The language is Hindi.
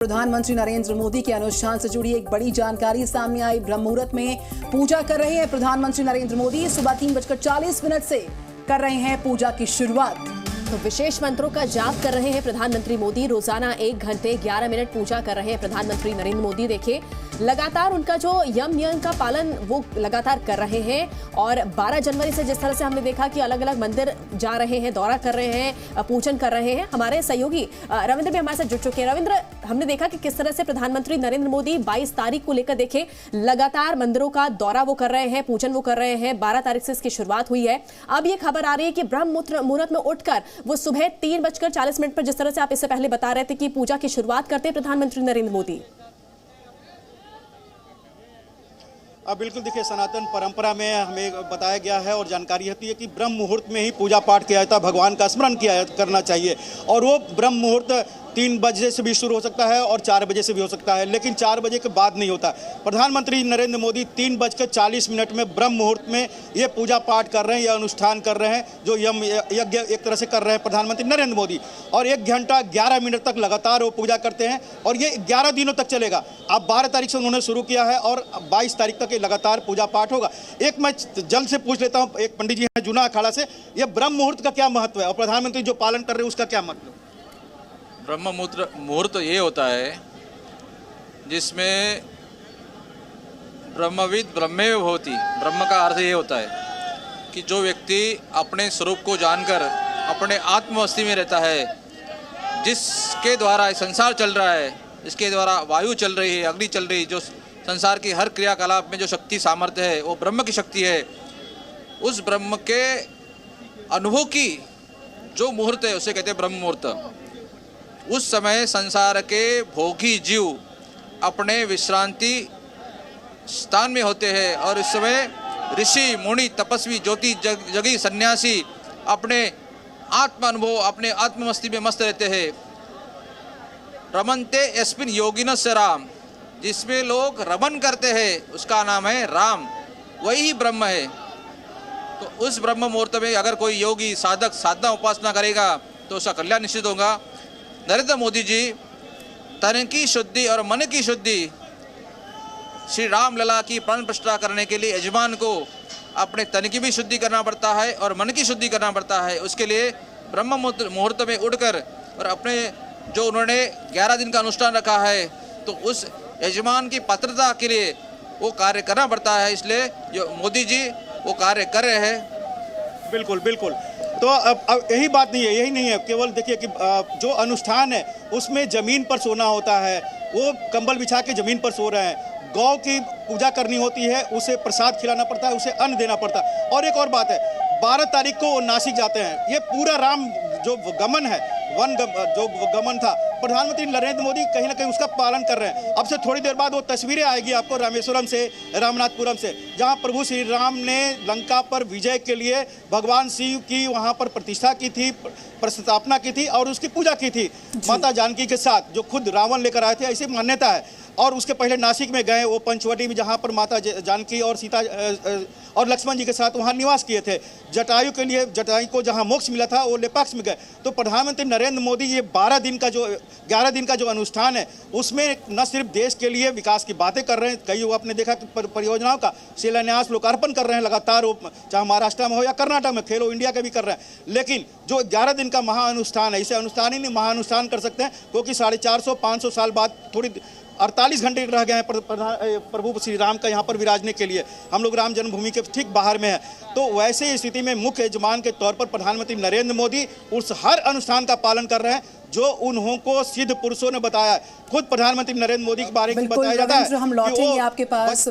प्रधानमंत्री नरेंद्र मोदी के अनुष्ठान से जुड़ी एक बड़ी जानकारी सामने आई। ब्रह्म मुहूर्त में पूजा कर रहे हैं प्रधानमंत्री नरेंद्र मोदी। सुबह 3:40 से कर रहे हैं पूजा की शुरुआत। तो विशेष मंत्रों का जाप कर रहे हैं प्रधानमंत्री मोदी। रोजाना 1 घंटे 11 मिनट पूजा कर रहे हैं प्रधानमंत्री नरेंद्र मोदी। देखिए लगातार उनका जो यम नियम का पालन वो लगातार कर रहे हैं। और 12 जनवरी से जिस तरह से हमने देखा कि अलग अलग मंदिर जा रहे हैं, दौरा कर रहे हैं, पूजन कर रहे हैं। हमारे सहयोगी रविंद्र भी हमारे साथ जुड़ चुके हैं। रविंद्र, हमने देखा कि किस तरह से प्रधानमंत्री नरेंद्र मोदी 22 तारीख को लेकर देखे लगातार मंदिरों का दौरा वो कर रहे हैं, पूजन वो कर रहे हैं। 12 तारीख से इसकी शुरुआत हुई है। अब ये खबर आ रही है कि ब्रह्म मुहूर्त में उठकर वो सुबह 3:40 पर जिस तरह से आप इससे पहले बता रहे थे कि पूजा की शुरुआत करते हैं प्रधानमंत्री नरेंद्र मोदी। बिल्कुल, देखिए सनातन परंपरा में हमें बताया गया है और जानकारी होती है कि ब्रह्म मुहूर्त में ही पूजा पाठ किया जाता है, भगवान का स्मरण करना चाहिए। और वो ब्रह्म मुहूर्त 3 बजे से भी शुरू हो सकता है और 4 बजे से भी हो सकता है, लेकिन 4 बजे के बाद नहीं होता। प्रधानमंत्री नरेंद्र मोदी 3:40 में ब्रह्म मुहूर्त में ये पूजा पाठ कर रहे हैं, यह अनुष्ठान कर रहे हैं, जो यम यज्ञ एक तरह से कर रहे हैं प्रधानमंत्री नरेंद्र मोदी। और 1 घंटा 11 मिनट तक लगातार वो पूजा करते हैं और ये 11 दिनों तक चलेगा। अब 12 तारीख से उन्होंने शुरू किया है और 22 तारीख तक ये लगातार पूजा पाठ होगा। एक मैं जल्द से पूछ लेता हूँ, एक पंडित जी हैं जूना अखाड़ा से, ये ब्रह्म मुहूर्त का क्या महत्व है और प्रधानमंत्री जो पालन कर रहे हैं उसका क्या मतलब? ब्रह्म मुहूर्त ये होता है जिसमें ब्रह्मविद ब्रह्मेव भवति। ब्रह्म का अर्थ ये होता है कि जो व्यक्ति अपने स्वरूप को जानकर अपने आत्मवस्थी में रहता है, जिसके द्वारा संसार चल रहा है, जिसके द्वारा वायु चल रही है, अग्नि चल रही है, जो संसार की हर क्रियाकलाप में जो शक्ति सामर्थ्य है वो ब्रह्म की शक्ति है। उस ब्रह्म के अनुभव की जो मुहूर्त है उसे कहते हैं ब्रह्म मुहूर्त। उस समय संसार के भोगी जीव अपने विश्रांति स्थान में होते हैं और इस समय ऋषि मुनि तपस्वी ज्योति जगी सन्यासी अपने आत्म अनुभव, अपने आत्ममस्ती में मस्त रहते हैं। रमनते यस्मिन योगिनस्य राम, जिसमें लोग रमन करते हैं उसका नाम है राम, वही ब्रह्म है। तो उस ब्रह्म मुहूर्त में अगर कोई योगी साधक साधना उपासना करेगा तो उसका कल्याण निश्चित होगा। नरेंद्र मोदी जी तन की शुद्धि और मन की शुद्धि श्री राम लला की प्राण प्रतिष्ठा करने के लिए यजमान को अपने तन की भी शुद्धि करना पड़ता है और मन की शुद्धि करना पड़ता है। उसके लिए ब्रह्म मुहूर्त में उठकर और अपने जो उन्होंने 11 दिन का अनुष्ठान रखा है तो उस यजमान की पात्रता के लिए वो कार्य करना पड़ता है। इसलिए जो मोदी जी वो कार्य कर रहे हैं। बिल्कुल बिल्कुल। तो अब यही बात नहीं है, यही नहीं है केवल। देखिए कि जो अनुष्ठान है उसमें ज़मीन पर सोना होता है, वो कंबल बिछा के ज़मीन पर सो रहे हैं। गौ की पूजा करनी होती है, उसे प्रसाद खिलाना पड़ता है, उसे अन्न देना पड़ता है। और एक और बात है, 12 तारीख को वो नासिक जाते हैं। ये पूरा राम जो गमन है, जो गमन था, प्रधानमंत्री नरेंद्र मोदी कहीं ना कहीं उसका पालन कर रहे हैं। अब से थोड़ी देर बाद वो तस्वीरें आएगी आपको रामेश्वरम से, रामनाथपुरम से, जहां प्रभु श्री राम ने लंका पर विजय के लिए भगवान शिव की वहां पर प्रतिष्ठा की थी, प्रतिस्थापना की थी और उसकी पूजा की थी माता जानकी के साथ, जो खुद रावण लेकर आए थे, ऐसी मान्यता है। और उसके पहले नासिक में गए, वो पंचवटी में, जहाँ पर माता जानकी और सीता और लक्ष्मण जी के साथ वहाँ निवास किए थे। जटायु के लिए, जटायु को जहाँ मोक्ष मिला था वो लेपाक्ष में गए। तो प्रधानमंत्री नरेंद्र मोदी ये 11 दिन का जो अनुष्ठान है उसमें न सिर्फ देश के लिए विकास की बातें कर रहे हैं, कई वो आपने देखा कि परियोजनाओं का शिलान्यास लोकार्पण कर रहे हैं लगातार, चाहे महाराष्ट्र में हो या कर्नाटक में, खेलो इंडिया के भी कर रहे हैं। लेकिन जो 11 दिन का महाअनुष्ठान है, इसे अनुष्ठान ही नहीं महाअनुष्ठान कर सकते हैं, क्योंकि 450-500 साल बाद थोड़ी 48 घंटे रह गए हैं प्रभु श्री राम का यहाँ पर विराजने के लिए। हम लोग राम जन्मभूमि के ठीक बाहर में हैं। तो वैसे स्थिति में मुख्य यजमान के तौर पर प्रधानमंत्री नरेंद्र मोदी उस हर अनुष्ठान का पालन कर रहे हैं जो उन्हों को सिद्ध पुरुषों ने बताया है। खुद प्रधानमंत्री नरेंद्र मोदी के बारे में बताया जाता है। हम लौटेंगे आपके पास।